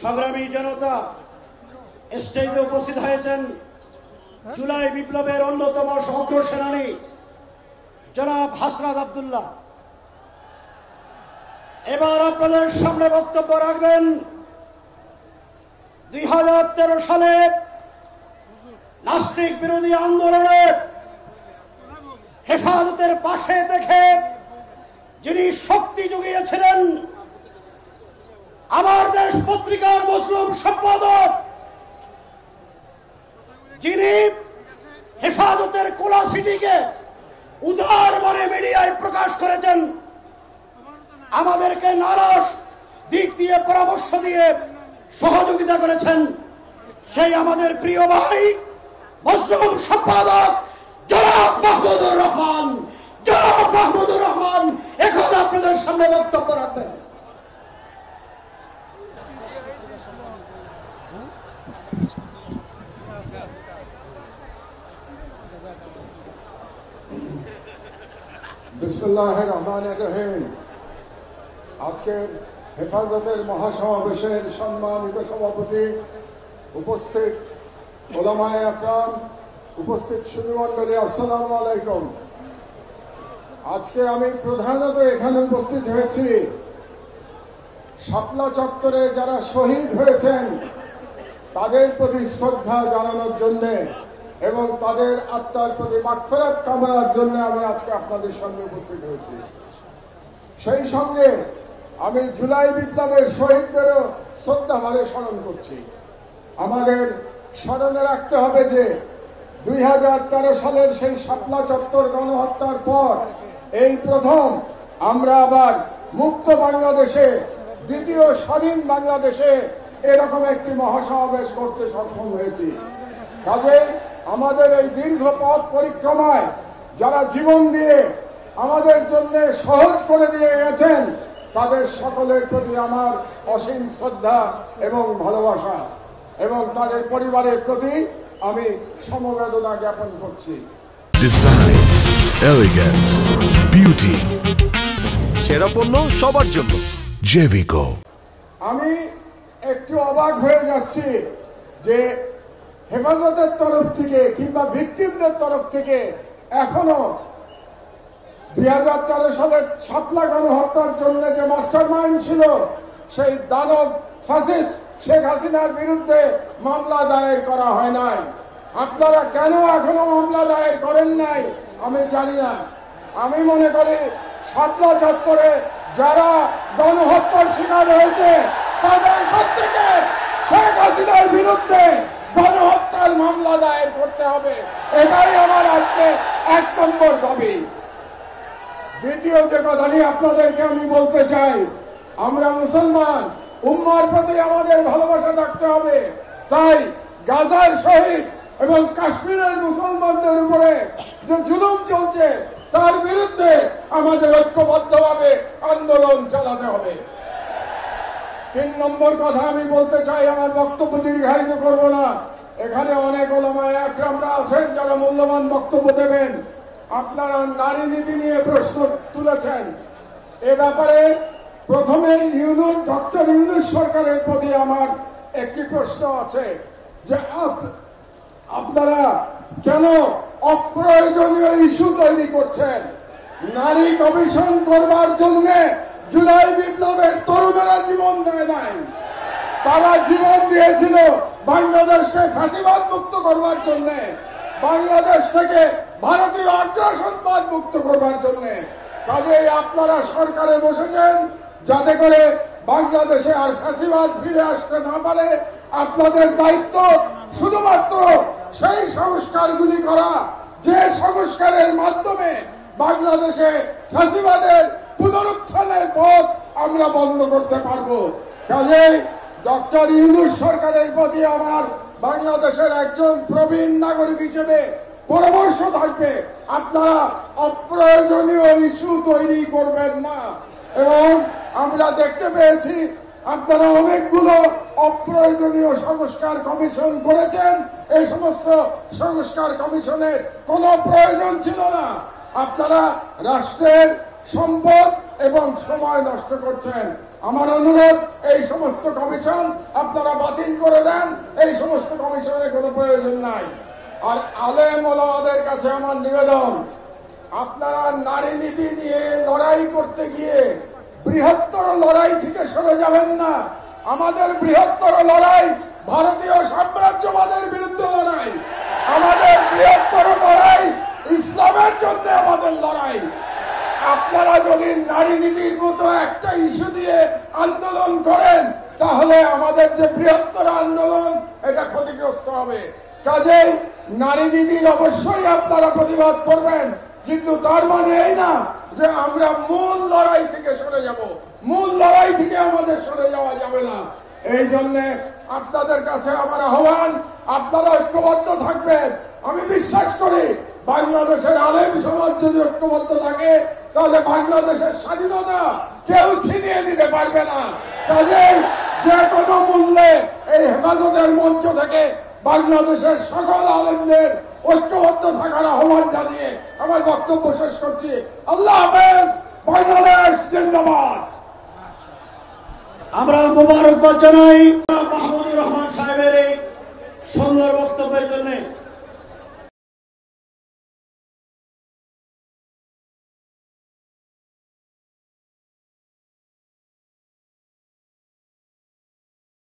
সংগ্রামী জনতা, স্টেজে উপস্থিত হয়েছেন জুলাই বিপ্লবের অন্যতম অগ্রসেনানী জনাব হাসনাত আব্দুল্লাহ। এবার আপনাদের সামনে বক্তব্য রাখবেন 2013 সালে নাস্তিক বিরোধী আন্দোলনে হেফাজতের পাশে দেখে যিনি শক্তি জুগিয়েছিলেন, আমার দেশ পত্রিকার মজলুম সম্পাদক, যিনি হেফাজতের কোলাসিটিকে উদার মনে মিডিয়ায় প্রকাশ করেছেন, আমাদেরকে নানান দিক দিয়ে পরামর্শ দিয়ে সহযোগিতা করেছেন, সেই আমাদের প্রিয় ভাই মজলুম সম্পাদক জনাব মাহমুদুর রহমান। জনাব মাহমুদুর রহমান এখন আপনাদের সামনে বক্তব্য রাখবেন। বিসমিল্লাহির রহমানির রহিম। আজকের হেফাজতের মহাসমাবেশের সম্মানিত সভাপতি, উপস্থিত ওলামায়ে আকরাম, উপস্থিত সুধীমণ্ডলী, আসসালামু আলাইকুম। আজকে আমি প্রধানত এখানে উপস্থিত হয়েছি শাপলা চত্বরে যারা শহীদ হয়েছেন তাদের প্রতি শ্রদ্ধা জানানোর জন্য এবং তাদের আত্মার প্রতি মাগফিরাত কামনার জন্য আমি আজকে আপনাদের সঙ্গে উপস্থিত হয়েছি। সেই সঙ্গে আমি জুলাই বিপ্লবের শহীদদেরও শ্রদ্ধাভরে স্মরণ করছি। আমাদের স্মরণে রাখতে হবে যে 2013 সালের সেই শাপলা চত্বর গণহত্যার পর এই প্রথম আমরা আবার মুক্ত বাংলাদেশে, দ্বিতীয় স্বাধীন বাংলাদেশে এরকম একটি মহাসমাবেশ করতে সক্ষম হয়েছি। কাজেই আমাদের এই দীর্ঘ পথ পরিক্রমায় যারা জীবন দিয়ে আমাদের জন্য সহজ করে দিয়ে গেছেন তাদের সকলের প্রতি আমার অসীম শ্রদ্ধা এবং ভালোবাসা, এবং তাদের পরিবারের প্রতি আমি সমবেদনা জ্ঞাপন করছি। ডিজাইন, এলিগেন্স, বিউটি, সেরা পণ্য সবার জন্য জেভিকো। আমি একটু অবাক হয়ে যাচ্ছি যে হেফাজতের তরফ থেকে কিংবা ভিকটিমদের তরফ থেকে এখনো 2013 সালের শাপলা গণহত্যার জন্য যে মাস্টার মাইন্ড ছিল সেই দানব ফ্যাসিস্ট শেখ হাসিনার বিরুদ্ধে মামলা দায়ের করা হয় নাই। আপনারা কেন এখনো মামলা দায়ের করেন নাই আমি জানি না। আমি মনে করি শাপলা চত্বরে যারা গণহত্যার শিকার হয়েছে তাদের প্রত্যেকে শেখ হাসিনার বিরুদ্ধে গণহত্যার মামলা দায়ের করতে হবে। এটাই আমার আজকে 1 নম্বর দাবি। দ্বিতীয় যে কথাটি আপনাদেরকে আমি বলতে চাই, আমরা মুসলমান, উম্মার প্রতি আমাদের ভালোবাসা থাকতে হবে। তাই গাজার শহীদ এবং কাশ্মীরের মুসলমানদের উপরে যে জুলুম চলছে তার বিরুদ্ধে আমাদের ঐক্যবদ্ধভাবে আন্দোলন চালাতে হবে। 3 নম্বর কথা আমি বলতে চাই, আমার বক্তব্য দীর্ঘায়িত করব না। এখানে অনেক ওলামায়ে আকরামরা আছেন যারা মূল্যবান বক্তব্য দেবেন। আপনারা নারী নীতি নিয়ে প্রশ্ন তুলেছেন। এ ব্যাপারে প্রথমে ডক্টর ইউনূস সরকারের প্রতি আমার একটি প্রশ্ন আছে যে আপনারা কেন অপ্রয়োজনীয় ইস্যু তৈরি করছেন? নারী কমিশন করবার জন্য জুলাই বিপ্লবের তরুণেরা জীবন দেয় নাই, তারা জীবন দিয়েছিল বাংলাদেশকে ফ্যাসিবাদ মুক্ত করবার জন্য, বাংলাদেশ থেকে ভারতীয় আগ্রাসনবাদ মুক্ত করবার জন্য। কাজেই আপনারা সরকারে বসেছেন যাতে করে বাংলাদেশে আর ফ্যাসিবাদ ফিরে আসতে না পারে। আপনাদের দায়িত্ব শুধুমাত্র সেই সংস্কারগুলি করা যে সংস্কারের মাধ্যমে বাংলাদেশে ফ্যাসিবাদের পুনরুত্থানের পথ আমরা বন্ধ করতে পারবো। কাজেই ডক্টর ইউনূস সরকারের প্রতি আমার বাংলাদেশের একজন প্রবীণ নাগরিক হিসেবে পরামর্শ থাকবে, আপনারা অপ্রয়োজনীয় ইস্যু তৈরি করবেন না। এবং আমরা দেখতে পেয়েছি আপনারা অনেকগুলো অপ্রয়োজনীয় সংস্কার কমিশন করেছেন। এই সমস্ত সংস্কার কমিশনের কোনো প্রয়োজন ছিল না। আপনারা রাষ্ট্রের সম্পদ এবং সময় নষ্ট করছেন। আমার অনুরোধ, এই সমস্ত কমিশন আপনারা বাতিল করে দেন। এই সমস্ত কমিশনের কোনো প্রয়োজন নাই। আর আলেম ওলামাদের কাছে আমার নিবেদন, আপনারা নারী নীতি নিয়ে লড়াই করতে গিয়ে বৃহত্তর লড়াই থেকে সরে যাবেন না। আমাদের বৃহত্তর লড়াই ভারতীয় সাম্রাজ্যবাদের বিরুদ্ধে লড়াই। আমাদের বৃহত্তর লড়াই ইসলামের জন্য আমাদের লড়াই। আপনারা যদি নারী নীতির মতো একটা ইস্যু দিয়ে আন্দোলন করেন, তাহলে আমাদের যে বৃহত্তর আন্দোলন এটা ক্ষতিগ্রস্ত হবে। কাজেই নারী নীতির অবশ্যই আপনারা প্রতিবাদ করবেন, কিন্তু তার মানে এই না যে আমরা মূল লড়াই থেকে সরে যাব। মূল লড়াই থেকে আমাদের সরে যাওয়া যাবে না। এই জন্য আপনাদের কাছে আমার আহ্বান, আপনারা ঐক্যবদ্ধ থাকবেন। আমি বিশ্বাস করি বাংলাদেশের আলেম সমাজ যদি ঐক্যবদ্ধ থাকে, তাহলে বাংলাদেশের স্বাধীনতা কেউ ছিনিয়ে নিতে পারবে না। কাজেই যে কোনো মূল্যে এই হেফাজতের মঞ্চ থেকে বাংলাদেশের সকল আলেমদের ঐক্যবদ্ধ থাকার আহ্বান জানিয়ে আমার বক্তব্য শেষ করছি। আল্লাহ হাফেজ। বাংলাদেশ জিন্দাবাদ। আমরা মোবারকবাদ জানাই